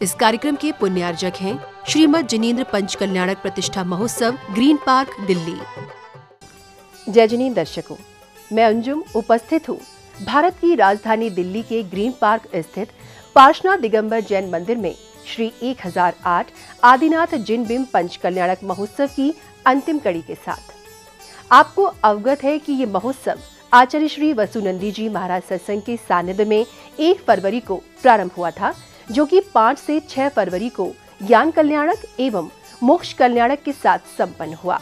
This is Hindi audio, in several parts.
इस कार्यक्रम के पुण्यार्जक हैं श्रीमद जिनेन्द्र पंच कल्याणक प्रतिष्ठा महोत्सव, ग्रीन पार्क, दिल्ली। जय जिनेन्द्र दर्शकों, मैं अंजुम उपस्थित हूँ भारत की राजधानी दिल्ली के ग्रीन पार्क स्थित पार्श्वनाथ दिगंबर जैन मंदिर में श्री 1008 आदिनाथ जिन बिंब पंच कल्याणक महोत्सव की अंतिम कड़ी के साथ। आपको अवगत है कि ये महोत्सव आचार्य श्री वसुनंदी जी महाराज सत्संग के सानिध्य में 1 फरवरी को प्रारंभ हुआ था, जो कि 5 से 6 फरवरी को ज्ञान कल्याणक एवं मोक्ष कल्याणक के साथ संपन्न हुआ।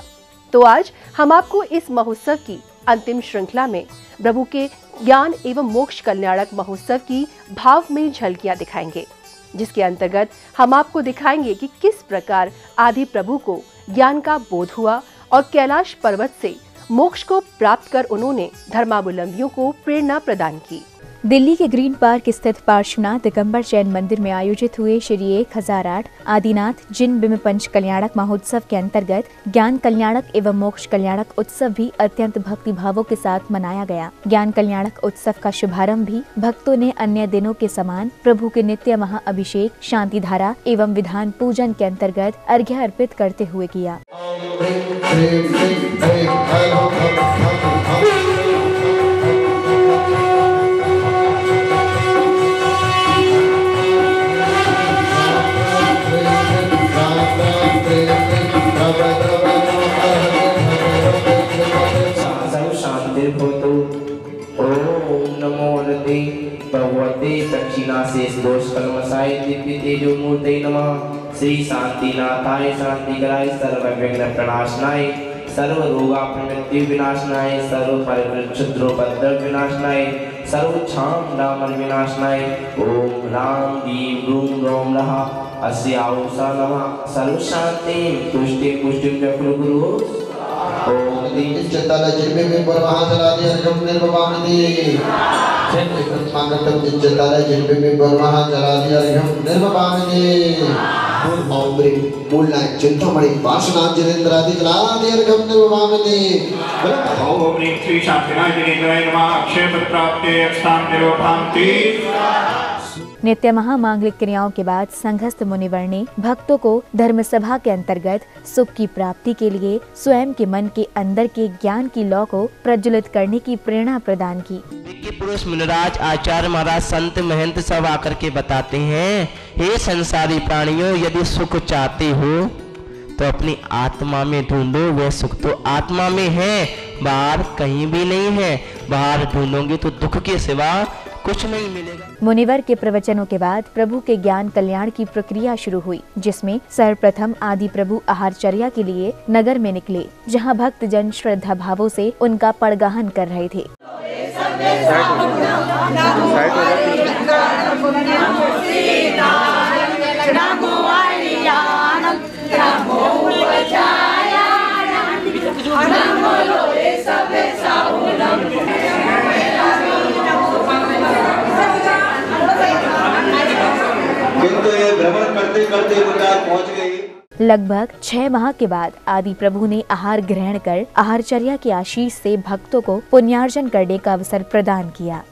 तो आज हम आपको इस महोत्सव की अंतिम श्रृंखला में प्रभु के ज्ञान एवं मोक्ष कल्याणक महोत्सव की भावमयी झलकियां दिखाएंगे, जिसके अंतर्गत हम आपको दिखाएंगे कि किस प्रकार आदि प्रभु को ज्ञान का बोध हुआ और कैलाश पर्वत से मोक्ष को प्राप्त कर उन्होंने धर्मावलंबियों को प्रेरणा प्रदान की। दिल्ली के ग्रीन पार्क स्थित पार्श्वनाथ दिगंबर जैन मंदिर में आयोजित हुए श्री 1008 आदिनाथ जिन बिंब पंच कल्याणक महोत्सव के अंतर्गत ज्ञान कल्याणक एवं मोक्ष कल्याणक उत्सव भी अत्यंत भक्ति भावों के साथ मनाया गया। ज्ञान कल्याणक उत्सव का शुभारंभ भी भक्तों ने अन्य दिनों के समान प्रभु के नित्य महाअभिषेक, शांति धारा एवं विधान पूजन के अंतर्गत अर्घ्य अर्पित करते हुए किया। भगवते दक्षिणाशेष दोष कलमसाय दिव्य तेजो मूर्ते नमः। श्री शांतिनाथाय शांतिकराय सर्व विघ्न प्रणाशनाय सर्व रोगा प्रमृत्यु विनाशनाय सर्व परिक्षुद्रोपद्रव विनाशनाय सर्व क्षाम डामर विनाशनाय ओम राम दीव रूम रोम रहा अस्याउषा नमः। सर्व शांति तुष्टि पुष्टि चक्र गुरु ओम दीन चित्ताला जिनमें में परमहा जलादि अर्घम निर्वपामि मांगतम चित्ताला जिनमें में परमहा जलादि अर्घम निर्वपामि ओम ब्री मूलना चिंतामणि पार्श्वनाथ जिनेन्द्रादि जलादि अर्घम निर्वपामि ओम ब्री श्री शांतिनाथ जिनेन्द्राय नमः। अक्षय पद प्राप्ते अक्षतां निरोधान्ति। नित्य महामांगलिक क्रियाओं के बाद संघस्थ मुनिवर ने भक्तों को धर्म सभा के अंतर्गत सुख की प्राप्ति के लिए स्वयं के मन के अंदर के ज्ञान की लौ को प्रज्वलित करने की प्रेरणा प्रदान की। विज्ञ पुरुष मुनिराज आचार्य महाराज संत महंत सब आकर के बताते हैं, हे संसारी प्राणियों, यदि सुख चाहते हो तो अपनी आत्मा में ढूंढो। वह सुख तो आत्मा में है, बाहर कहीं भी नहीं है। बाहर ढूंढोगे तो दुख के सिवा कुछ नहीं मिलेगा। मुनिवर के प्रवचनों के बाद प्रभु के ज्ञान कल्याण की प्रक्रिया शुरू हुई, जिसमें सर्वप्रथम आदि प्रभु आहारचर्या के लिए नगर में निकले, जहां भक्त जन श्रद्धा भावों से उनका पड़गाहन कर रहे थे। किंतु ये भ्रमण करते करते पहुंच गई। लगभग 6 माह के बाद आदि प्रभु ने आहार ग्रहण कर आहारचर्या के आशीष से भक्तों को पुण्यार्जन करने का अवसर प्रदान किया।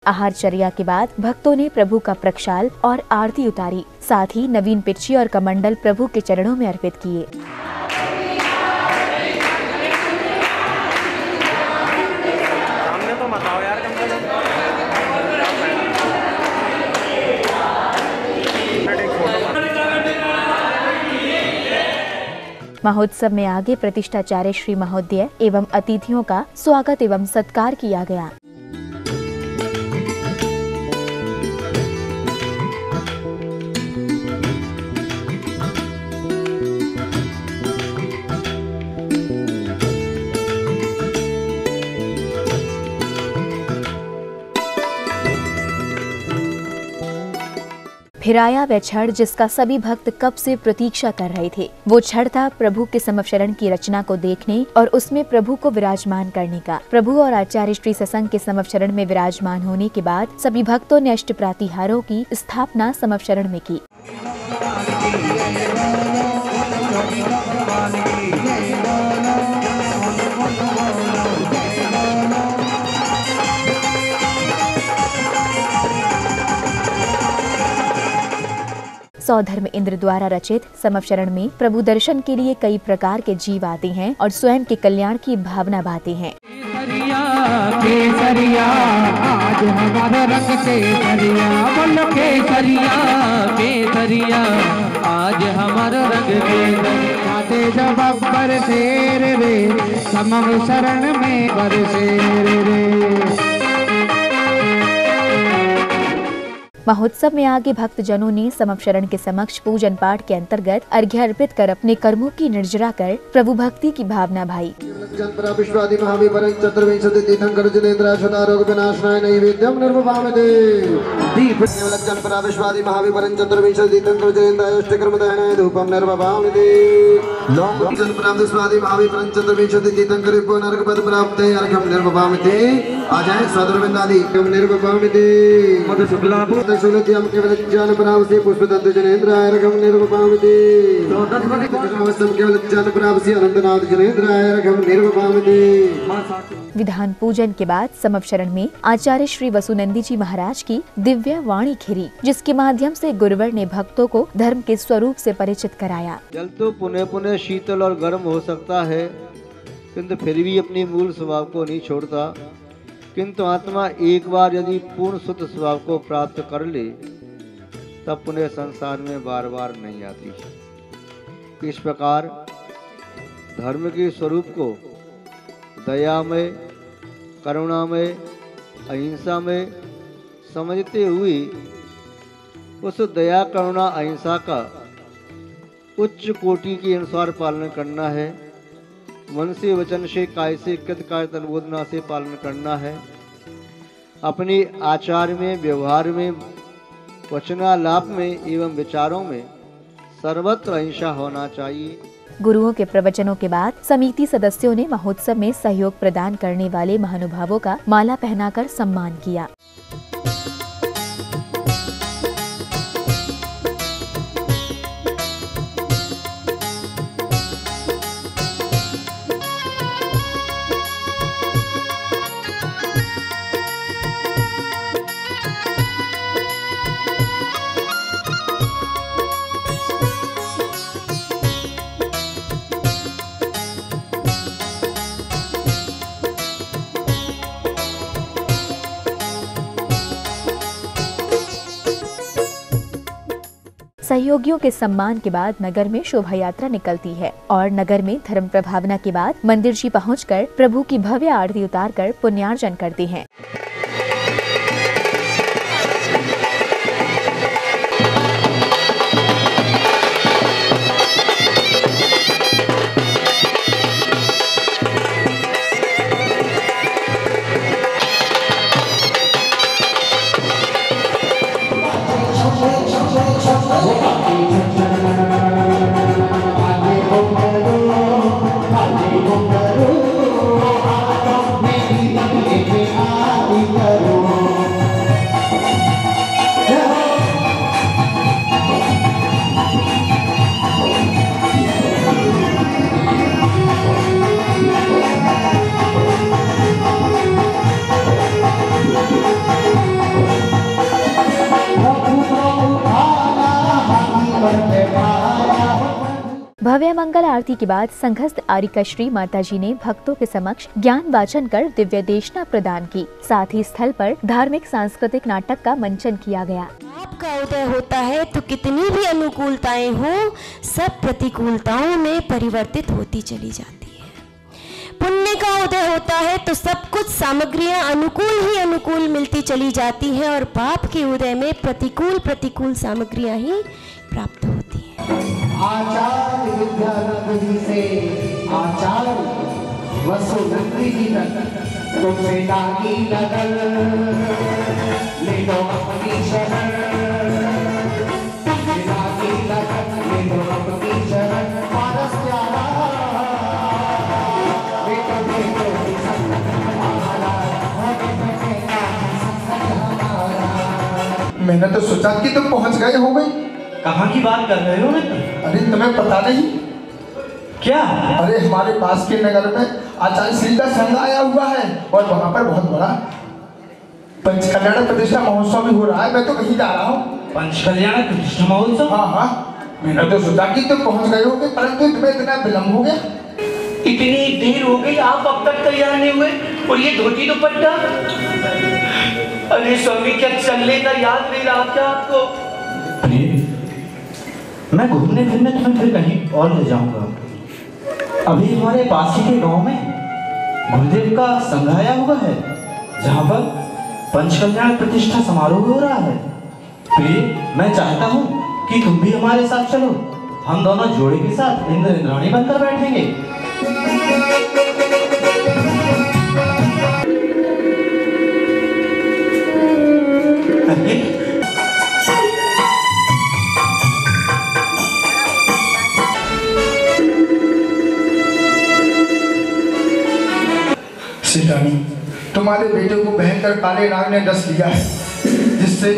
आहारचर्या के बाद भक्तों ने प्रभु का प्रक्षाल और आरती उतारी, साथ ही नवीन पिच्ची और कमंडल प्रभु के चरणों में अर्पित किए। महोत्सव में आगे प्रतिष्ठाचार्य श्री महोदय एवं अतिथियों का स्वागत एवं सत्कार किया गया। फिर आया वह क्षण जिसका सभी भक्त कब से प्रतीक्षा कर रहे थे। वो क्षण था प्रभु के समवशरण की रचना को देखने और उसमें प्रभु को विराजमान करने का। प्रभु और आचार्य श्री सत्संग के समवशरण में विराजमान होने के बाद सभी भक्तों ने अष्ट प्रातिहारों की स्थापना समवशरण में की। सौधर्म इंद्र द्वारा रचित समवशरण में प्रभु दर्शन के लिए कई प्रकार के जीव आते हैं और स्वयं के कल्याण की भावना भाते हैं। केसरिया आज हमारा रंग केसरिया, बोलो केसरिया केसरिया आज हमारा रंग केसरिया। जब अकबर शेर रे समवशरण में बरसेर रे। महोत्सव में आगे भक्त जनों ने समवशरण के समक्ष पूजन पाठ के अंतर्गत अर्घ्य अर्पित कर अपने कर्मों की निर्जरा कर प्रभु भक्ति की भावना भाई। विश्वादि महाविवरण चतुर्विंशति तीर्थंकर जनेन्द्र शतारोग विनाशनाय नैवेद्यम निर्वभामते। विश्वादि महाविवरण चतुर्विंशति तीर्थंकर जनेन्द्र अष्टकर्म दहनाय धूपम निर्वभामते। विश्वादि महाविवरण चतुर्विंशति तीर्थंकर नरक पद प्राप्ते अर्घ्यम निर्वभामते। आ जाए सदुर्विंदादि निर्वभामते। मद शुक्ला सुनत्यम केवल ज्ञान प्राप्ति पुष्पदंत जनेन्द्राय अर्घ्यम निर्वभामते। केवल ज्ञान प्राप्ति अनंतनाथ जनेन्द्राय अर्घ्यम निर्वभामते। विधान पूजन के बाद समवशरण में आचार्य श्री वसुनंदी जी महाराज की दिव्य वाणी खिरी, जिसके माध्यम से गुरुवर ने भक्तों को धर्म के स्वरूप से परिचित कराया। जल तो पुनः पुनः शीतल और गर्म हो सकता है, किंतु फिर भी अपनी मूल स्वभाव को नहीं छोड़ता। किंतु आत्मा एक बार यदि पूर्ण शुद्ध स्वभाव को प्राप्त कर ले तब पुनः संसार में बार बार नहीं आती। इस प्रकार धर्म के स्वरूप को दयामय, करुणामय, अहिंसा में समझते हुए उस दया, करुणा, अहिंसा का उच्च कोटि के अनुसार पालन करना है। मन से, वचन से, काय से, कृत कार्य तनबोधना से पालन करना है। अपने आचार में, व्यवहार में, वचनालाप में एवं विचारों में सर्वत्र अहिंसा होना चाहिए। गुरुओं के प्रवचनों के बाद समिति सदस्यों ने महोत्सव में सहयोग प्रदान करने वाले महानुभावों का माला पहनाकर सम्मान किया। सहयोगियों के सम्मान के बाद नगर में शोभा यात्रा निकलती है और नगर में धर्म प्रभावना के बाद मंदिर जी पहुंचकर प्रभु की भव्य आरती उतारकर पुण्यार्जन करते हैं। भव्य मंगल आरती के बाद संघस्थ आरिका श्री माता जी ने भक्तों के समक्ष ज्ञान वाचन कर दिव्य देशना प्रदान की। साथ ही स्थल पर धार्मिक सांस्कृतिक नाटक का मंचन किया गया। आपका उदय होता है तो कितनी भी अनुकूलताएं हो, सब प्रतिकूलताओं में परिवर्तित होती चली जाती है। पुण्य का उदय होता है तो सब कुछ सामग्रियां अनुकूल ही अनुकूल मिलती चली जाती है और पाप के उदय में प्रतिकूल सामग्रियां ही प्राप्त होती हैं। आचार्य विद्यानंद जी से आचार्य वसुनंदी जी तक तुमसे ताकी नगर ले लो अपनी शरण। तो आपकी शरण पारस प्यारा बेटो बेटो संकट हमारा मैंने तो सोचा कि तुम पहुंच गए हो गई। कहाँ की बात कर रहे हो? अरे तुम्हें पता नहीं क्या? अरे हमारे पास के नगर में आचार्य श्री का संघ आया हुआ है और वहाँ पर बहुत बड़ा पंचकल्याण प्रतिष्ठा महोत्सव भी हो रहा है। मैं तो कहीं जा रहा हूँ। पंचकल्याण प्रतिष्ठा महोत्सव? हाँ हाँ, मैंने तो सोचा कि तुम पहुँच गए होगे, परंतु तुम्हें इतना विलम्ब हो गया। इतनी देर हो गई, आप अब तक तैयार नहीं हुए और ये धोती दुपट्टा? अरे स्वामी, क्या चलने का याद नहीं रहा क्या आपको? मैं घूमने फिरने तुम्हें फिर कहीं और ले जाऊंगा। अभी हमारे पास ही के गांव में गुरुदेव का संघ आया हुआ है, जहां पर पंचकल्याण प्रतिष्ठा समारोह हो रहा है। प्रिय, मैं चाहता हूं कि तुम भी हमारे साथ चलो। हम दोनों जोड़े के साथ इंद्र इंद्राणी बनकर बैठेंगे। रानी, तुम्हारे बेटे को भयंकर काले नाग ने डस लिया है, जिससे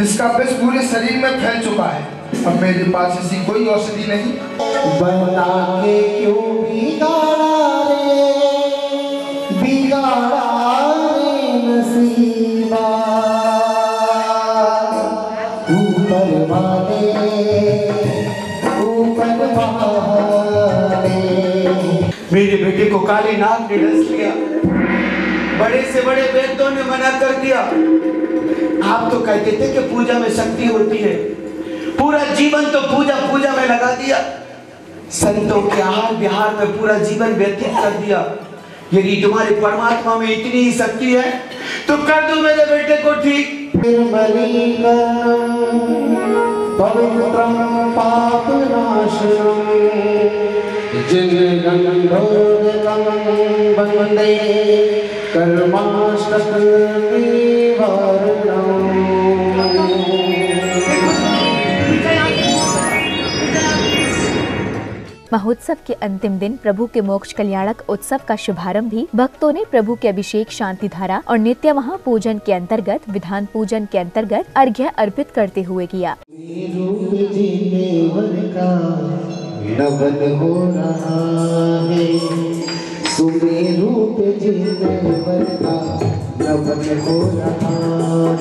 इसका विष पूरे शरीर में फैल चुका है। अब मेरे पास ऐसी कोई औषधि नहीं। बता के क्यों बिगाड़ा रे नसीबा, ऊपर वाले मेरे बेटे को काले नाग ने डस लिया। बड़े से बड़े वैद्यों ने मना कर दिया। आप तो कहते थे कि पूजा में शक्ति होती है, पूरा जीवन तो पूजा में लगा दिया। संतों के आहार विहार में पूरा जीवन व्यतीत कर दिया। यदि तुम्हारे परमात्मा में इतनी ही शक्ति है तो कर दो मेरे बेटे को ठीक। पवित्रं पापनाशनम् वन्दे महोत्सव के अंतिम दिन प्रभु के मोक्ष कल्याणक उत्सव का शुभारंभ भी भक्तों ने प्रभु के अभिषेक शांति धारा और नित्य महापूजन के अंतर्गत विधान पूजन के अंतर्गत अर्घ्य अर्पित करते हुए किया। नवन हो रहा है सुमेरु पे जिंदवर का नवन हो रहा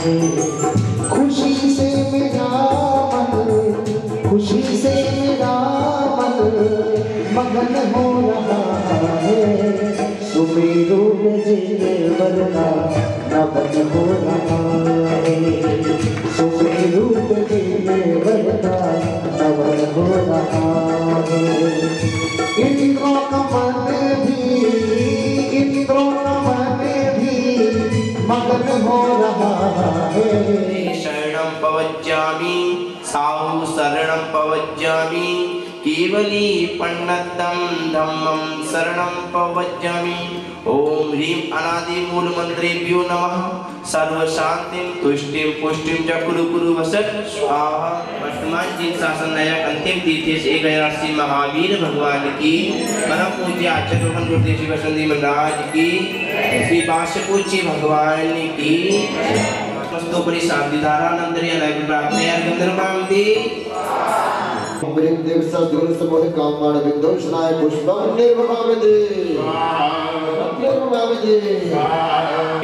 है। खुशी से मेरा मन मगन हो रहा है। सुमेरु पे जिंदवर का नवन हो रहा है। सुमेरु पे जिंदवर का नवन हो रहा है। इंद्रों का मन भी मगन हो रहा है। शरणं पवज्जामि साहु शरणं पवज्जामि केवली पण्डितं धम्मं शरणं पवज्जामि। ओम ह्रीं अनादि मूल मंत्रेभ्यो नमः। सर्व शांतिं तुष्टिं पुष्टिं च कुरु कुरु वसत् स्वाहा। वर्तमान जिन शासन नया अंतिम तीर्थेश 1080 महावीर भगवान की, परम पूज्य आचार्य गुरुदेव श्री वसंती महाराज की, श्री बासुपूज्य भगवान की मस्तोपरि शांति धारा नंदरी अनैक प्राप्त अर्घ्यंदरमामि। ओम देव सद्गुरु समोद कामवाण बिंदु शनाय पुष्पम निर्वमामि।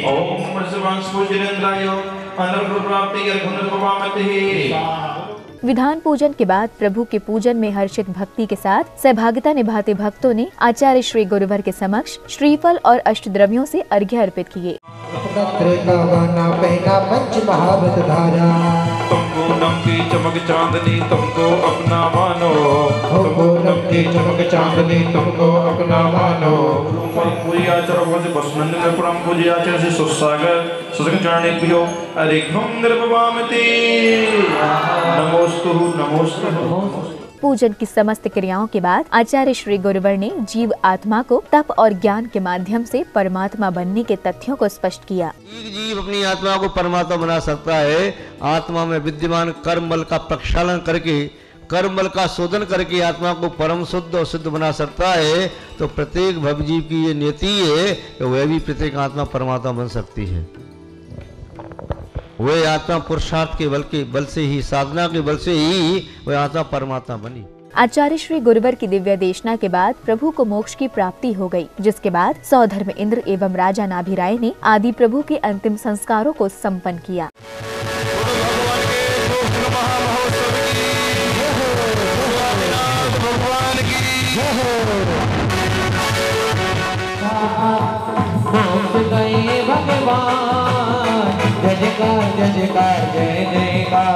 ओम परशुराम पूजनेन्द्राय अनर्घ प्राप्ति अर्घ्यंदरमामि। विधान पूजन के बाद प्रभु के पूजन में हर्षित भक्ति के साथ सहभागिता निभाते भक्तों ने आचार्य श्री गुरुवर के समक्ष श्रीफल और अष्टद्रव्यों से अर्घ्य अर्पित किए। तुमको नमकी चमक चांदनी तुमको अपना मानो। तुमको नमकी चमक चांदनी तुमको अपना मानो। पूजिया चरवसे बसनंद में परम पूजिया चरसे सुसागर सुसंग चरणेभ्यो अर्घ्यं निर्वमामि। नमोस्तु नमोस्तु। पूजन की समस्त क्रियाओं के बाद आचार्य श्री गुरुवर ने जीव आत्मा को तप और ज्ञान के माध्यम से परमात्मा बनने के तथ्यों को स्पष्ट किया। जीव अपनी आत्मा को परमात्मा बना सकता है। आत्मा में विद्यमान कर्म बल का प्रक्षालन करके कर्म बल का शोधन करके आत्मा को परम शुद्ध और सिद्ध बना सकता है, तो प्रत्येक भवजीव की ये नियति है कि वह भी प्रत्येक आत्मा परमात्मा बन सकती है। वह आत्मा पुरुषार्थ के बल से ही, साधना के बल से ही वह आत्मा परमात्मा बनी। आचार्य श्री गुरुवर की दिव्य देशना के बाद प्रभु को मोक्ष की प्राप्ति हो गई, जिसके बाद सौधर्म इंद्र एवं राजा नाभिराय ने आदि प्रभु के अंतिम संस्कारों को संपन्न किया। जय जयकार जय जयकार जय जयकार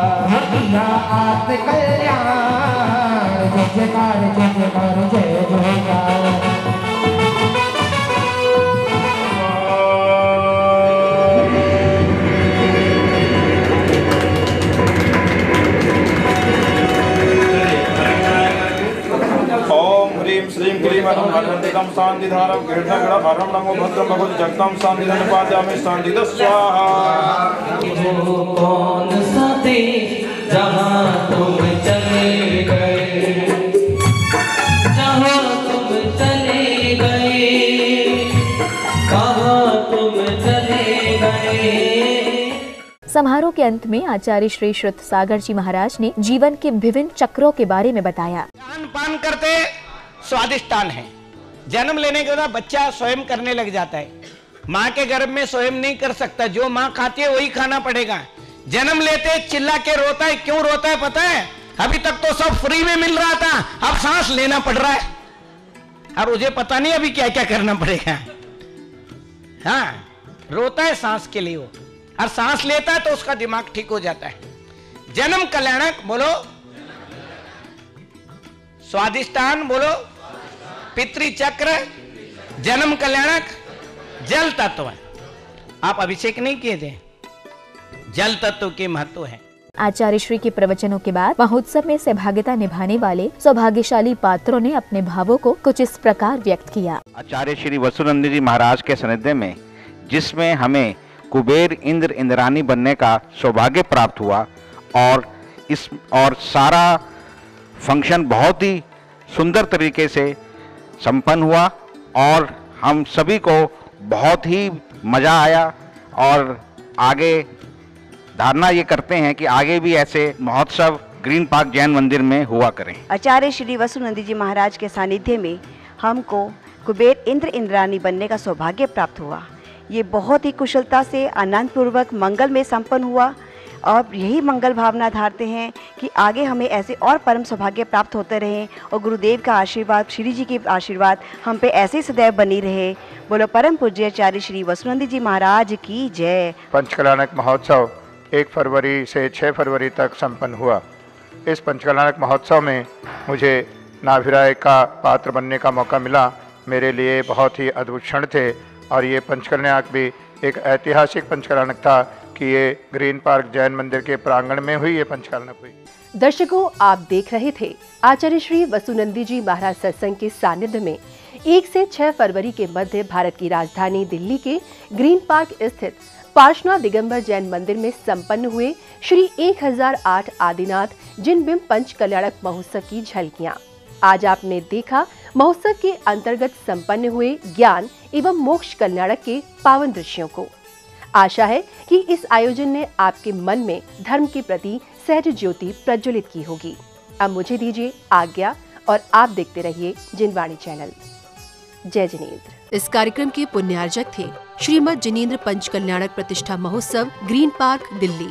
आत कल्याण जय जयकार जय जयकार जय जयकार। श्रीं क्लीं अहं हरन्तिकं शान्तिधारं कीर्तनगणहरं नमो भद्रं भगवति जगतं शान्तिधनपाद्यामि शान्तिद स्वाहा। कौन सा देश जहाँ तुम चले गए, जहाँ तुम चले गए, कहाँ तुम चले गए। समारोह के अंत में आचार्य श्री श्रुत सागर जी महाराज ने जीवन के विभिन्न चक्रों के बारे में बताया। खान पान करते स्वादिष्टान है। जन्म लेने के बाद बच्चा स्वयं करने लग जाता है, माँ के गर्भ में स्वयं नहीं कर सकता, जो माँ खाती है वही खाना पड़ेगा। जन्म लेते चिल्ला के रोता है, क्यों रोता है पता है? अभी तक तो सब फ्री में मिल रहा था, अब सांस लेना पड़ रहा है, अब मुझे पता नहीं अभी क्या क्या करना पड़ेगा। हाँ, रोता है सांस के लिए वो, और सांस लेता है तो उसका दिमाग ठीक हो जाता है। जन्म कल्याणक बोलो, स्वादिष्टान बोलो, पितृचक्र, जन्म कल्याणक, जल तत्व। आप अभिषेक नहीं किए थे, जल तत्व के महत्व है। आचार्य श्री के प्रवचनों के बाद महोत्सव में सहभागिता निभाने वाले सौभाग्यशाली पात्रों ने अपने भावों को कुछ इस प्रकार व्यक्त किया। आचार्य श्री वसुनंद जी महाराज के सानिध्य में, जिसमें हमें कुबेर इंद्र इंद्रानी बनने का सौभाग्य प्राप्त हुआ, और सारा फंक्शन बहुत ही सुंदर तरीके से संपन्न हुआ, और हम सभी को बहुत ही मज़ा आया, और आगे धारणा ये करते हैं कि आगे भी ऐसे महोत्सव ग्रीन पार्क जैन मंदिर में हुआ करें। आचार्य श्री वसुनंद जी महाराज के सानिध्य में हमको कुबेर इंद्र इंद्रानी बनने का सौभाग्य प्राप्त हुआ। ये बहुत ही कुशलता से आनंदपूर्वक मंगल में संपन्न हुआ, और यही मंगल भावना धारते हैं कि आगे हमें ऐसे और परम सौभाग्य प्राप्त होते रहें, और गुरुदेव का आशीर्वाद, श्री जी के आशीर्वाद हम पे ऐसे सदैव बनी रहे। बोलो परम पूज्य आचार्य श्री वसुनंद जी महाराज की जय। पंचकल्याणक महोत्सव 1 फरवरी से 6 फरवरी तक संपन्न हुआ। इस पंचकल्याणक महोत्सव में मुझे नाभिराय का पात्र बनने का मौका मिला। मेरे लिए बहुत ही अद्भुत क्षण थे, और ये पंचकल्याणक भी एक ऐतिहासिक पंचकल्याणक था कि ये ग्रीन पार्क जैन मंदिर के प्रांगण में हुई ये पंचकल्याणक हुई। दर्शकों, आप देख रहे थे आचार्य श्री वसुनंदी जी महाराज सत्संग के सानिध्य में 1 से 6 फरवरी के मध्य भारत की राजधानी दिल्ली के ग्रीन पार्क स्थित पार्श्वनाथ दिगंबर जैन मंदिर में संपन्न हुए श्री 1008 आदिनाथ जिन बिंब पंच कल्याणक महोत्सव की झलकियां। आज आपने देखा महोत्सव के अंतर्गत संपन्न हुए ज्ञान एवं मोक्ष कल्याणक के पावन दृश्यों को। आशा है कि इस आयोजन ने आपके मन में धर्म के प्रति सहज ज्योति प्रज्वलित की होगी। अब मुझे दीजिए आज्ञा, और आप देखते रहिए जिनवाणी चैनल। जय जिनेंद्र। इस कार्यक्रम के पुण्यार्जक थे श्रीमद जिनेंद्र पंच कल्याणक प्रतिष्ठा महोत्सव, ग्रीन पार्क, दिल्ली।